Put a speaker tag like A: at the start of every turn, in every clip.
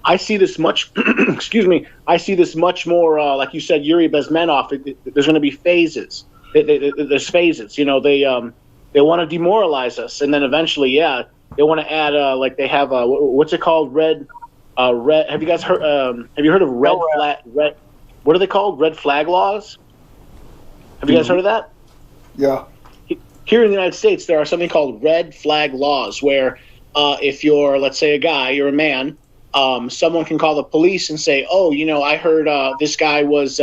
A: I see this much. Excuse me. I see this much more. Like you said, Yuri Bezmenov. There's going to be phases. There's phases. You know, they want to demoralize us, and then eventually, yeah, they want to add like they have what's it called? Red. Have you guys heard? Have you heard of red flag? Red. What are they called? Red flag laws. Have you guys heard of that?
B: Yeah.
A: Here in the United States, there are something called red flag laws, where if you're, let's say, a guy, you're a man. Someone can call the police and say, "Oh, you know, I heard this guy was.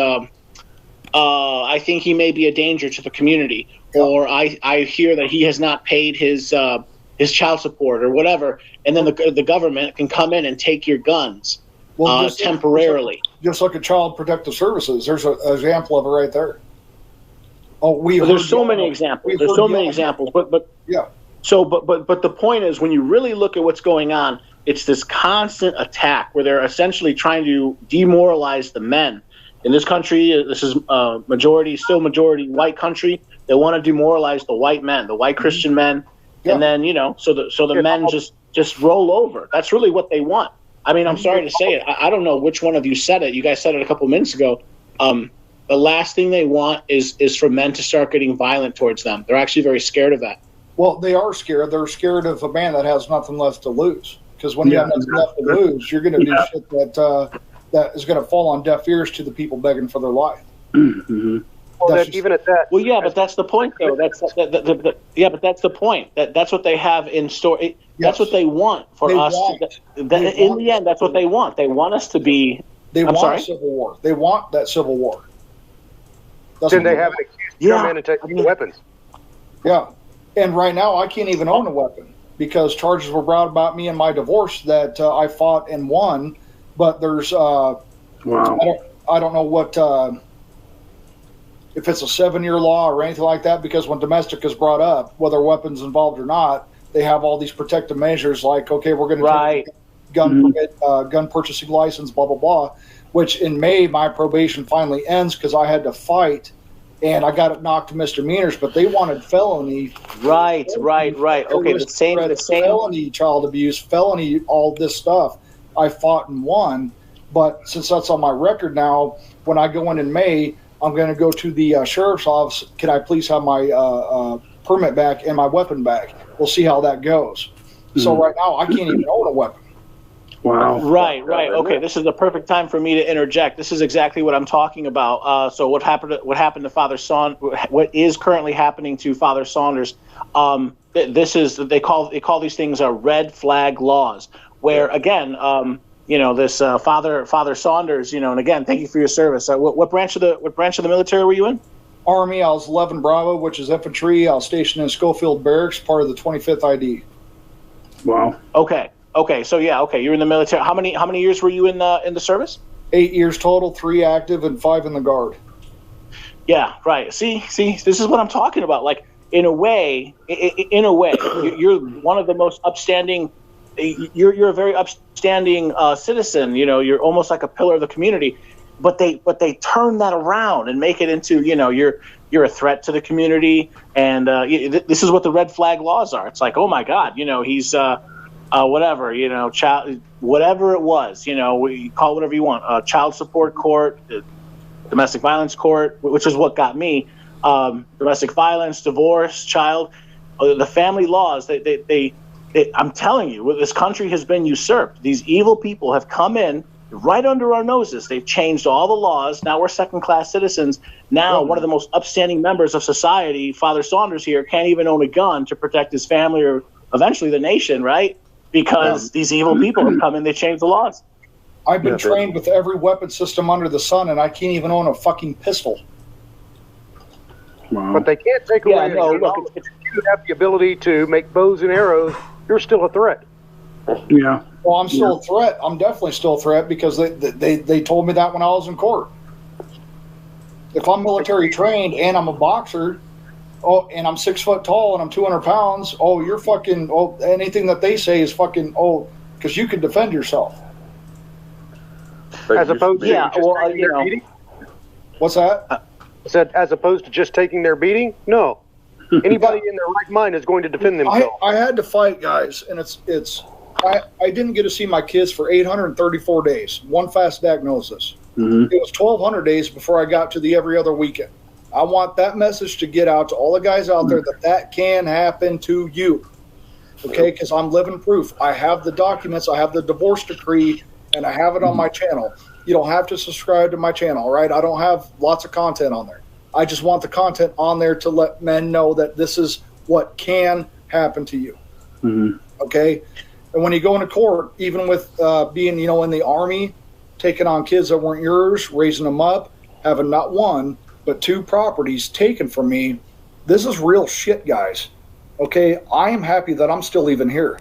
A: I think he may be a danger to the community, or I hear that he has not paid his child support or whatever." And then the government can come in and take your guns temporarily.
B: Just look at Child Protective Services. There's an example of it right there. Oh,
A: there's so many examples. There's so many examples, but
B: yeah.
A: So, but the point is, when you really look at what's going on, it's this constant attack where they're essentially trying to demoralize the men in this country. This is still majority white country. They want to demoralize the white men, the white Christian men, and then so the men just roll over. That's really what they want. I mean, I'm sorry to say it. I don't know which one of you said it. You guys said it a couple minutes ago. The last thing they want is for men to start getting violent towards them. They're actually very scared of that.
B: Well, they are scared. They're scared of a man that has nothing left to lose. Because when you have nothing left to lose, you're going to do shit that is going to fall on deaf ears to the people begging for their life.
C: Mm-hmm. Well, even at that.
A: Well, yeah, but that's the point, though. But that's the point. That's what they have in store. That's what they want for us. In the end, that's what they want. They want us to be.
B: They want a civil war. They want that civil war.
C: Then they have an excuse to come in and take weapons.
B: Yeah, and right now I can't even own a weapon because charges were brought about me and my divorce that I fought and won. But there's I don't know what if it's a 7-year law or anything like that, because when domestic is brought up, whether weapons involved or not, they have all these protective measures like, okay, we're going to take gun permit, gun purchasing license, blah, blah, blah, which in May, my probation finally ends because I had to fight and I got it knocked to misdemeanors, but they wanted felony.
A: Right. Okay, the same.
B: Felony child abuse, felony, all this stuff. I fought and won, but since that's on my record now, when I go in May, I'm going to go to the sheriff's office. Can I please have my permit back and my weapon back? We'll see how that goes. So right now, I can't even own a weapon.
A: Wow. Right. Okay, this is the perfect time for me to interject. This is exactly what I'm talking about. So what happened to Father Saunders? What is currently happening to Father Saunders? This is they call these things red flag laws. Where again, this Father Saunders, and again, thank you for your service. What branch of the military were you in?
B: Army. I was 11 Bravo, which is infantry. I was stationed in Schofield Barracks, part of the 25th ID.
A: Wow. Okay. So you're in the military. How many years were you in the service?
B: 8 years total, 3 active and 5 in the Guard.
A: Yeah, right. See, this is what I'm talking about. Like in a way, you're one of the most upstanding. You're a very upstanding citizen. You're almost like a pillar of the community. But they turn that around and make it into you're a threat to the community, and this is what the red flag laws are. It's like, oh my God, he's whatever, child, whatever it was, you call it whatever you want, child support court, domestic violence court, which is what got me, domestic violence, divorce, child, the family laws. They I'm telling you, this country has been usurped. These evil people have come in right under our noses. They've changed all the laws. Now we're second-class citizens. Now one of the most upstanding members of society, Father Saunders here, can't even own a gun to protect his family or eventually the nation, right? Because these evil people have come in, they changed the laws.
B: I've been trained with every weapon system under the sun, and I can't even own a fucking pistol.
C: Wow. But they can't take away you have the ability to make bows and arrows. You're still a threat.
B: Yeah. Well, I'm still a threat. I'm definitely still a threat because they told me that when I was in court. If I'm military trained and I'm a boxer, and I'm 6 foot tall and I'm 200 pounds, you're fucking, anything that they say is fucking, because you can defend yourself.
C: As opposed to their beating?
B: What's that?
C: I said, as opposed to just taking their beating? No. Anybody in their right mind is going to defend themselves.
B: I had to fight, guys, and it's I didn't get to see my kids for 834 days, one fast diagnosis.
A: Mm-hmm.
B: It was 1,200 days before I got to the every other weekend. I want that message to get out to all the guys out there that can happen to you. Okay, because I'm living proof. I have the documents, I have the divorce decree, and I have it on my channel. You don't have to subscribe to my channel, right? I don't have lots of content on there. I just want the content on there to let men know that this is what can happen to you.
A: Mm-hmm.
B: Okay? And when you go into court, even with being, in the Army, taking on kids that weren't yours, raising them up, having not one, but 2 properties taken from me, this is real shit, guys. Okay? I am happy that I'm still even here.